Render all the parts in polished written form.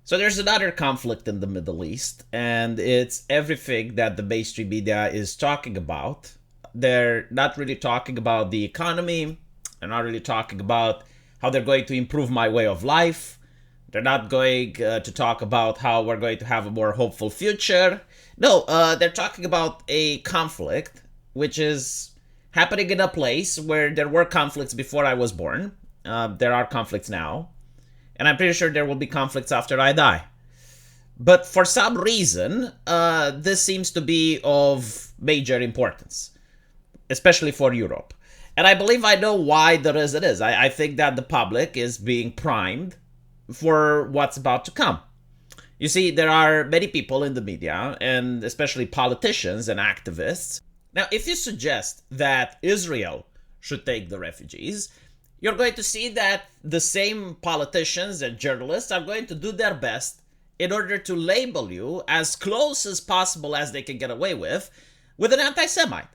So there's another conflict in the Middle East, and it's everything that the mainstream media is talking about. They're not really talking about the economy. They're not really talking about how they're going to improve my way of life. They're not going to talk about how we're going to have a more hopeful future. No, they're talking about a conflict which is happening in a place where there were conflicts before I was born. There are conflicts now. And I'm pretty sure there will be conflicts after I die. But for some reason, this seems to be of major importance, especially for Europe. And I believe I know why the reason is. I think that the public is being primed for what's about to come. You see, there are many people in the media, and especially politicians and activists. Now, if you suggest that Israel should take the refugees, you're going to see that the same politicians and journalists are going to do their best in order to label you as close as possible as they can get away with an anti-Semite.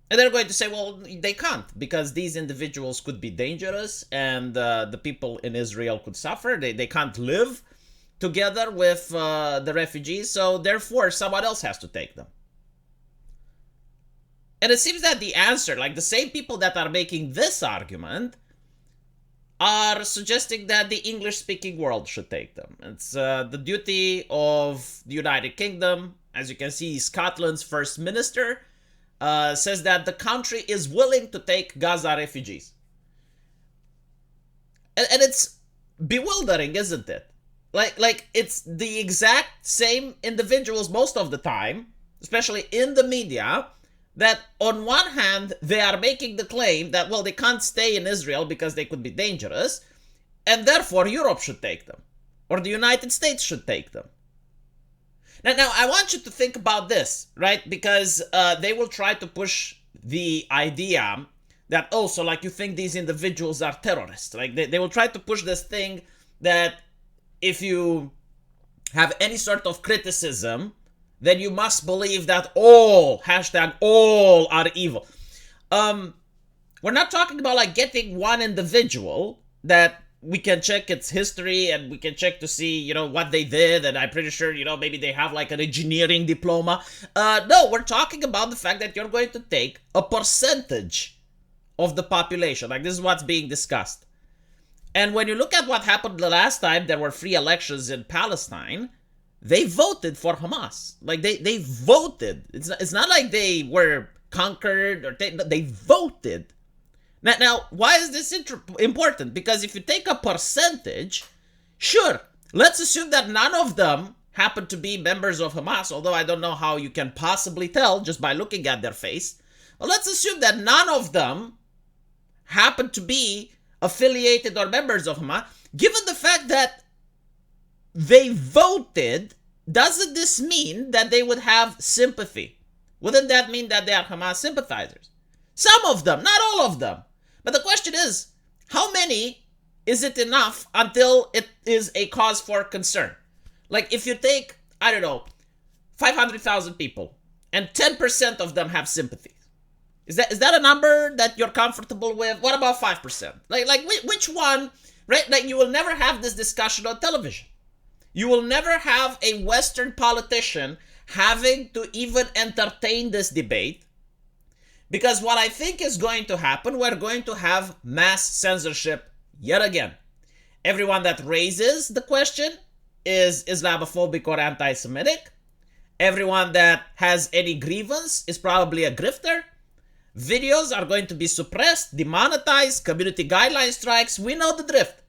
And they're going to say, well, they can't, because these individuals could be dangerous and the people in Israel could suffer. They can't live together with the refugees, so therefore someone else has to take them. And it seems that the answer, like the same people that are making this argument, are suggesting that the English-speaking world should take them. It's the duty of the United Kingdom. As you can see, Scotland's First Minister says that the country is willing to take Gaza refugees. And it's bewildering, isn't it? Like it's the exact same individuals most of the time, especially in the media, that on one hand, they are making the claim that, well, they can't stay in Israel because they could be dangerous, and therefore Europe should take them, or the United States should take them. Now I want you to think about this, right? Because they will try to push the idea that, oh, so like you think these individuals are terrorists. Like they will try to push this thing that if you have any sort of criticism, then you must believe that all are evil. We're not talking about like getting one individual that we can check its history and we can check to see, what they did. And I'm pretty sure, maybe they have like an engineering diploma. No, we're talking about the fact that you're going to take a percentage of the population. Like this is what's being discussed. And when you look at what happened the last time there were free elections in Palestine, they voted for Hamas. Like they voted. It's not like they were conquered or they voted. Now, why is this important? Because if you take a percentage, sure, let's assume that none of them happen to be members of Hamas, although I don't know how you can possibly tell just by looking at their face. Well, let's assume that none of them happen to be affiliated or members of Hamas. Given the fact that they voted, doesn't this mean that they would have sympathy? Wouldn't that mean that they are Hamas sympathizers? Some of them, not all of them. But the question is, how many is it enough until it is a cause for concern? Like if you take, 500,000 people and 10% of them have sympathy. Is that a number that you're comfortable with? What about 5%? Like which one, right? Like you will never have this discussion on television. You will never have a Western politician having to even entertain this debate, because what I think is going to happen, we're going to have mass censorship yet again. Everyone that raises the question is Islamophobic or anti-Semitic. Everyone that has any grievance is probably a grifter. Videos are going to be suppressed, demonetized, community guideline strikes. We know the drift.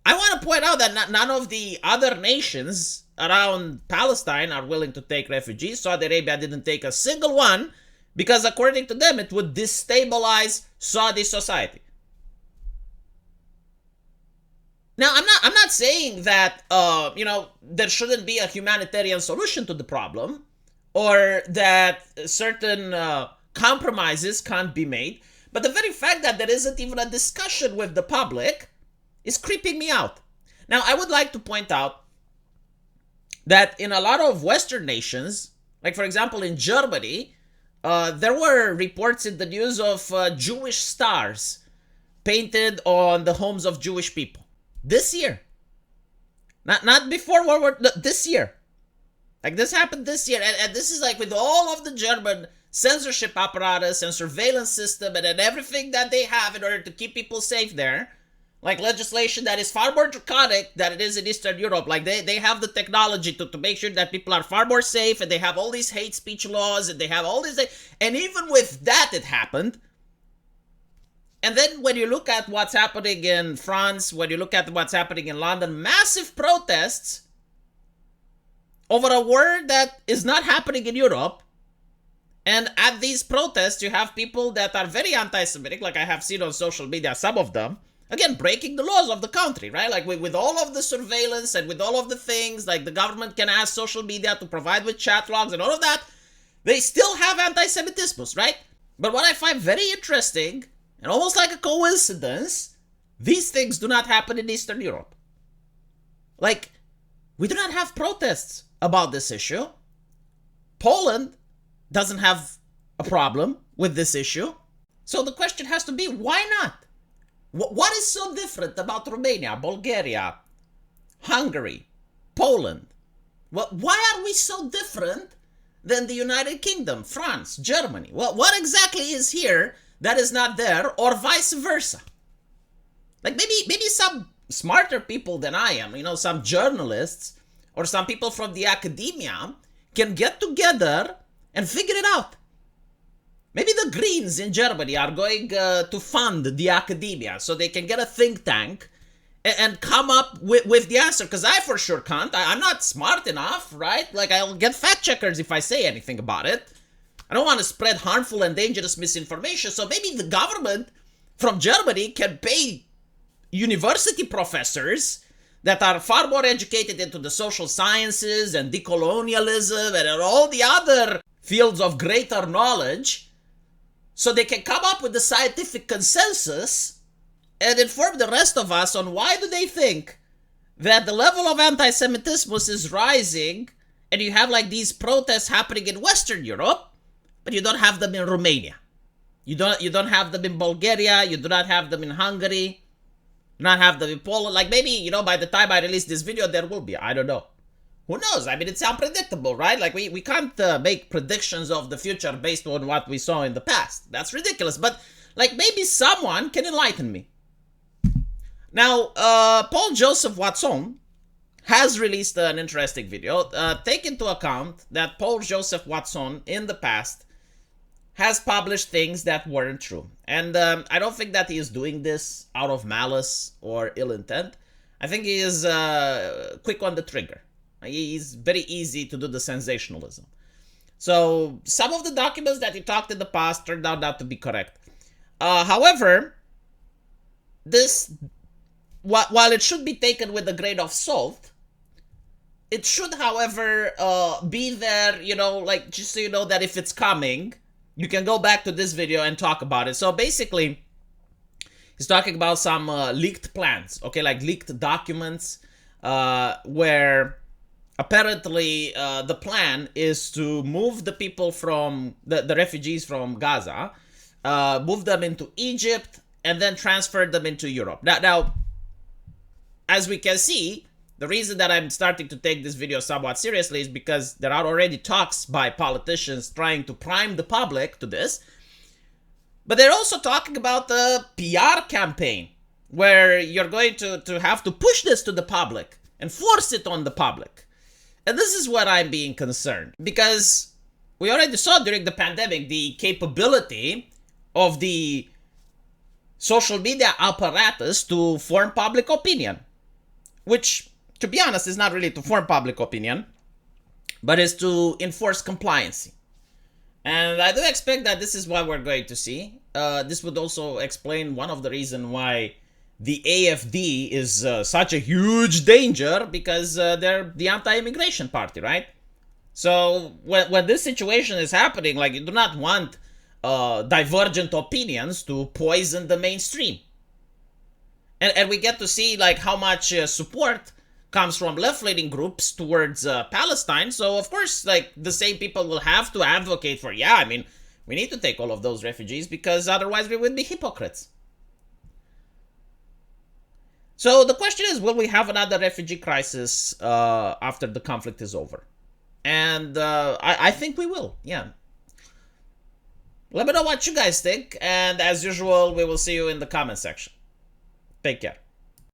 I want to point out that none of the other nations around Palestine are willing to take refugees. Saudi Arabia didn't take a single one because according to them, it would destabilize Saudi society. Now, I'm not saying that, there shouldn't be a humanitarian solution to the problem or that certain compromises can't be made. But the very fact that there isn't even a discussion with the public is creeping me out. Now, I would like to point out that in a lot of Western nations, like for example in Germany, there were reports in the news of Jewish stars painted on the homes of Jewish people. This year. Not before World War, no, this year. Like, this happened this year. And this is like with all of the German censorship apparatus and surveillance system and everything that they have in order to keep people safe there. Like legislation that is far more draconic than it is in Eastern Europe. Like they have the technology to make sure that people are far more safe, and they have all these hate speech laws, and they have all this. And even with that, it happened. And then when you look at what's happening in France, when you look at what's happening in London, massive protests over a word that is not happening in Europe. And at these protests, you have people that are very anti-Semitic, like I have seen on social media, some of them, again, breaking the laws of the country, right? Like with all of the surveillance and with all of the things, like the government can ask social media to provide with chat logs and all of that, they still have anti-Semitism, right? But what I find very interesting, and almost like a coincidence, these things do not happen in Eastern Europe. Like, we do not have protests about this issue. Poland doesn't have a problem with this issue. So the question has to be, why not? What is so different about Romania, Bulgaria, Hungary, Poland? Why are we so different than the United Kingdom, France, Germany? What exactly is here that is not there, or vice versa? Like maybe some smarter people than I am, some journalists or some people from the academia can get together and figure it out. Maybe the Greens in Germany are going to fund the academia so they can get a think tank and come up with the answer. Because I for sure can't. I'm not smart enough, right? Like, I'll get fact checkers if I say anything about it. I don't want to spread harmful and dangerous misinformation. So maybe the government from Germany can pay university professors that are far more educated into the social sciences and decolonialism and all the other fields of greater knowledge, so they can come up with the scientific consensus and inform the rest of us on why do they think that the level of anti-Semitism is rising, and you have like these protests happening in Western Europe, but you don't have them in Romania. You don't have them in Bulgaria. You do not have them in Hungary. You do not have them in Poland. Like maybe, by the time I release this video, there will be. I don't know. Who knows? I mean, it's unpredictable, right? Like, we can't make predictions of the future based on what we saw in the past. That's ridiculous. But, like, maybe someone can enlighten me. Now, Paul Joseph Watson has released an interesting video. Take into account that Paul Joseph Watson, in the past, has published things that weren't true. And I don't think that he is doing this out of malice or ill intent. I think he is quick on the trigger. It's very easy to do the sensationalism. So some of the documents that he talked in the past turned out not to be correct. However, this, while it should be taken with a grain of salt, it should, however, be there, like, just so you know that if it's coming, you can go back to this video and talk about it. So basically, he's talking about some leaked plans, okay, like leaked documents, where apparently, the plan is to move the people from the refugees from Gaza, move them into Egypt, and then transfer them into Europe. Now, as we can see, the reason that I'm starting to take this video somewhat seriously is because there are already talks by politicians trying to prime the public to this. But they're also talking about the PR campaign, where you're going to have to push this to the public and force it on the public. And this is where I'm being concerned, because we already saw during the pandemic the capability of the social media apparatus to form public opinion, which, to be honest, is not really to form public opinion, but is to enforce compliancy. And I do expect that this is what we're going to see. This would also explain one of the reasons why the AFD is such a huge danger, because they're the anti-immigration party, right? So when this situation is happening, like, you do not want divergent opinions to poison the mainstream. And we get to see like how much support comes from left-leaning groups towards Palestine. So of course, like, the same people will have to advocate for, yeah, I mean, we need to take all of those refugees because otherwise we would be hypocrites. So the question is, will we have another refugee crisis after the conflict is over? And I think we will. Yeah. Let me know what you guys think. And as usual, we will see you in the comment section. Take care.